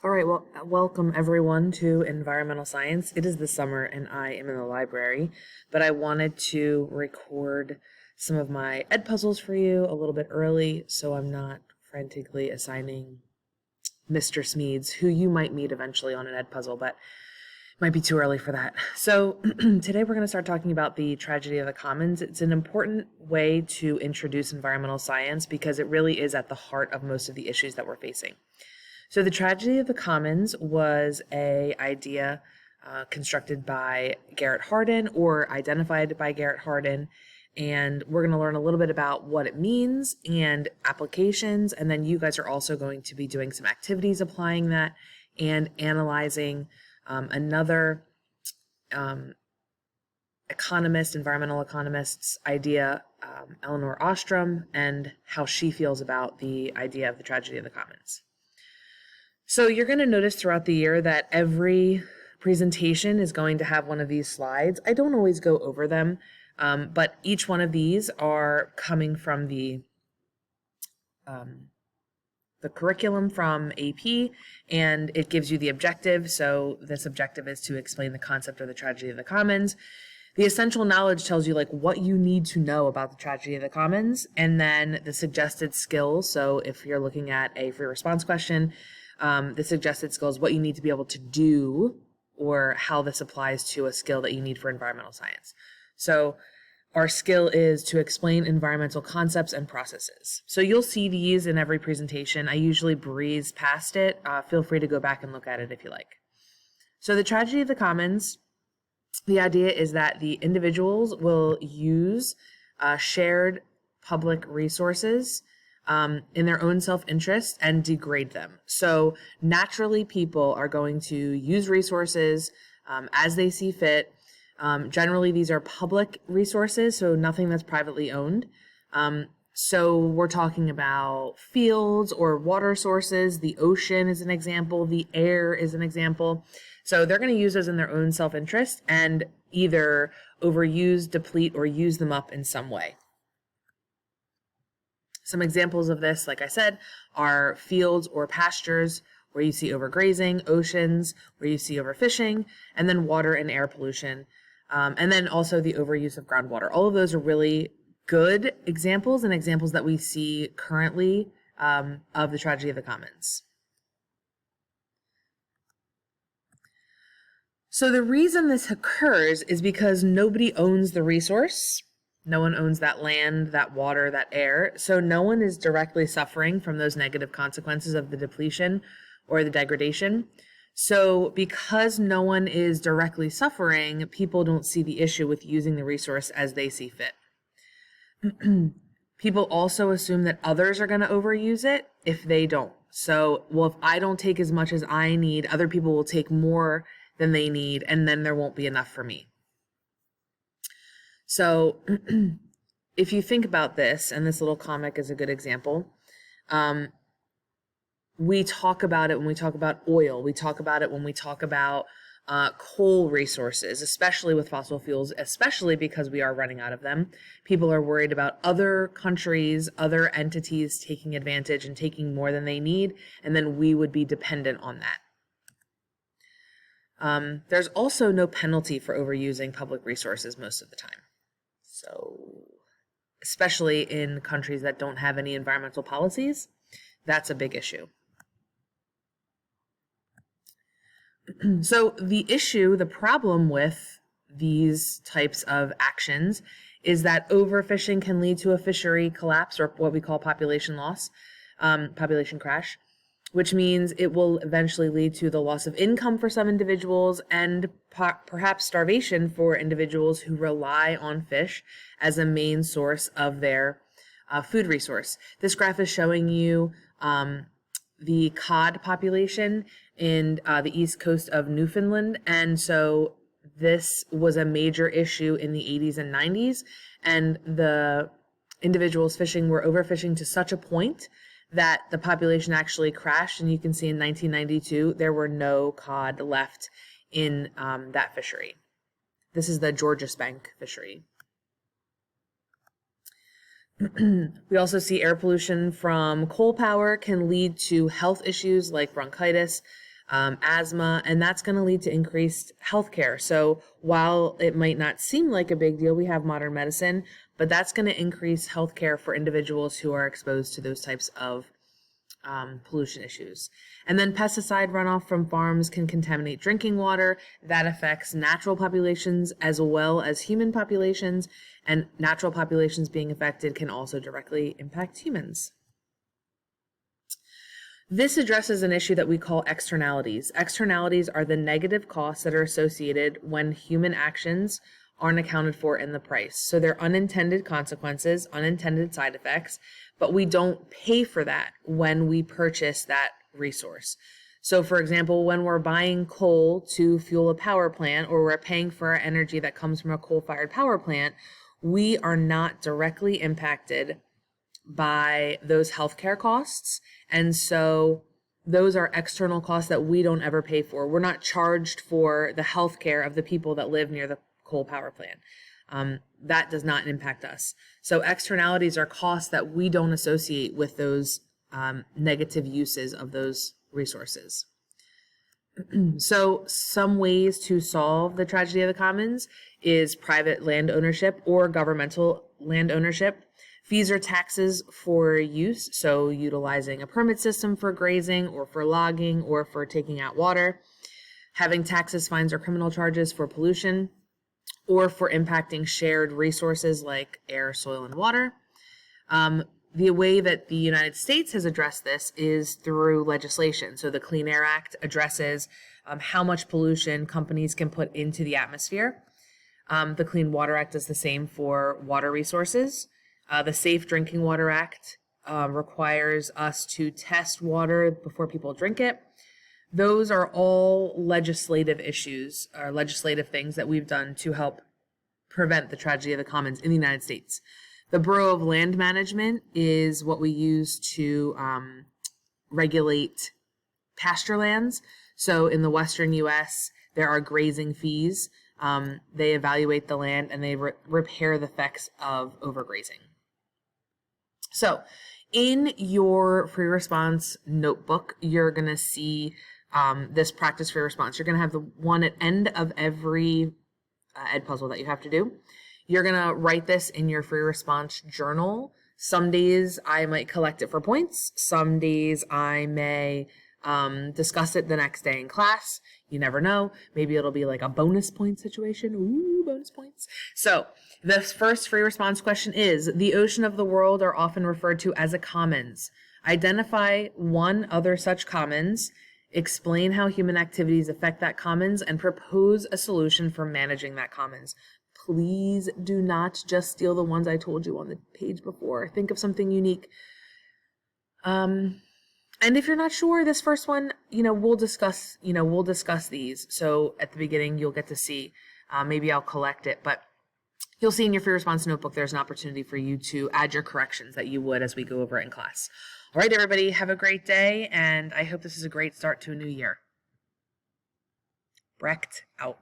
All right, well, welcome everyone to environmental science. It is the summer and I am in the library, but I wanted to record some of my ed puzzles for you a little bit early so I'm not frantically assigning Mr. Smedes, who you might meet eventually on an ed puzzle, but it might be too early for that. So today we're going to start talking about the tragedy of the commons. It's an important way to introduce environmental science because it really is at the heart of most of the issues that we're facing. So the tragedy of the commons was an idea constructed by Garrett Hardin or identified by Garrett Hardin. And we're going to learn a little bit about what it means and applications. And then you guys are also going to be doing some activities applying that and analyzing another environmental economist's idea, Eleanor Ostrom, and how she feels about the idea of the tragedy of the commons. So you're going to notice throughout the year that every presentation is going to have one of these slides. I don't always go over them, but each one of these are coming from the curriculum from AP, and it gives you the objective. So this objective is to explain the concept of the tragedy of the commons. The essential knowledge tells you like what you need to know about the tragedy of the commons, and then the suggested skills. So if you're looking at a free response question, the suggested skills, what you need to be able to do, or how this applies to a skill that you need for environmental science. So our skill is to explain environmental concepts and processes. So you'll see these in every presentation. I usually breeze past it. Feel free to go back and look at it if you like. So the tragedy of the commons, the idea is that the individuals will use shared public resources in their own self-interest and degrade them. So naturally, people are going to use resources as they see fit. Generally, these are public resources, so nothing that's privately owned. So we're talking about fields or water sources. The ocean is an example. The air is an example. So they're going to use those in their own self-interest and either overuse, deplete, or use them up in some way. Some examples of this, like I said, are fields or pastures where you see overgrazing, oceans where you see overfishing, and then water and air pollution, and then also the overuse of groundwater. All of those are really good examples and examples that we see currently of the tragedy of the commons. So the reason this occurs is because nobody owns the resource. No one owns that land, that water, that air. So no one is directly suffering from those negative consequences of the depletion or the degradation. So because no one is directly suffering, people don't see the issue with using the resource as they see fit. People also assume that others are going to overuse it if they don't. So, well, if I don't take as much as I need, other people will take more than they need, and then there won't be enough for me. So if you think about this, and this little comic is a good example, we talk about it when we talk about oil. We talk about it when we talk about coal resources, especially with fossil fuels, especially because we are running out of them. People are worried about other countries, other entities taking advantage and taking more than they need, and then we would be dependent on that. There's also no penalty for overusing public resources most of the time. So, especially in countries that don't have any environmental policies, that's a big issue. So the problem with these types of actions is that overfishing can lead to a fishery collapse, or what we call population loss, population crash, which means it will eventually lead to the loss of income for some individuals and perhaps starvation for individuals who rely on fish as a main source of their food resource. This graph is showing you the cod population in the east coast of Newfoundland, and so this was a major issue in the 80s and 90s, and the individuals fishing were overfishing to such a point that the population actually crashed, and you can see in 1992 there were no cod left in that fishery. This is the Georgia Spank fishery. We also see air pollution from coal power can lead to health issues like bronchitis, asthma, and that's going to lead to increased healthcare. So while it might not seem like a big deal, we have modern medicine, but that's going to increase healthcare for individuals who are exposed to those types of pollution issues. And then pesticide runoff from farms can contaminate drinking water. That affects natural populations as well as human populations, and natural populations being affected can also directly impact humans. This addresses an issue that we call externalities. Externalities are the negative costs that are associated when human actions aren't accounted for in the price. So they're unintended consequences, unintended side effects, but we don't pay for that when we purchase that resource. So for example, when we're buying coal to fuel a power plant, or we're paying for our energy that comes from a coal-fired power plant, we are not directly impacted by those healthcare costs. And so those are external costs that we don't ever pay for. We're not charged for the healthcare of the people that live near the coal power plant. That does not impact us. So externalities are costs that we don't associate with those negative uses of those resources. So some ways to solve the tragedy of the commons is private land ownership or governmental land ownership. Fees or taxes for use, so utilizing a permit system for grazing or for logging or for taking out water. Having taxes, fines, or criminal charges for pollution or for impacting shared resources like air, soil, and water. The way that the United States has addressed this is through legislation. So the Clean Air Act addresses how much pollution companies can put into the atmosphere. The Clean Water Act does the same for water resources. The Safe Drinking Water Act requires us to test water before people drink it. Those are all legislative issues, or legislative things that we've done to help prevent the tragedy of the commons in the United States. The Bureau of Land Management is what we use to regulate pasture lands. So in the western U.S., there are grazing fees. They evaluate the land and they repair the effects of overgrazing. So in your free response notebook, you're going to see this practice free response. You're going to have the one at end of every ed puzzle that you have to do. You're going to write this in your free response journal. Some days I might collect it for points. Some days I may discuss it the next day in class. You never know. Maybe it'll be like a bonus point situation. Ooh, bonus points. So this first free response question is, the ocean of the world are often referred to as a commons. Identify one other such commons, explain how human activities affect that commons, and propose a solution for managing that commons. Please do not just steal the ones I told you on the page before. Think of something unique. And if you're not sure, this first one, we'll discuss these. So at the beginning, you'll get to see, maybe I'll collect it, but you'll see in your free response notebook, there's an opportunity for you to add your corrections that you would as we go over it in class. All right, everybody, have a great day, and I hope this is a great start to a new year. Brecht out.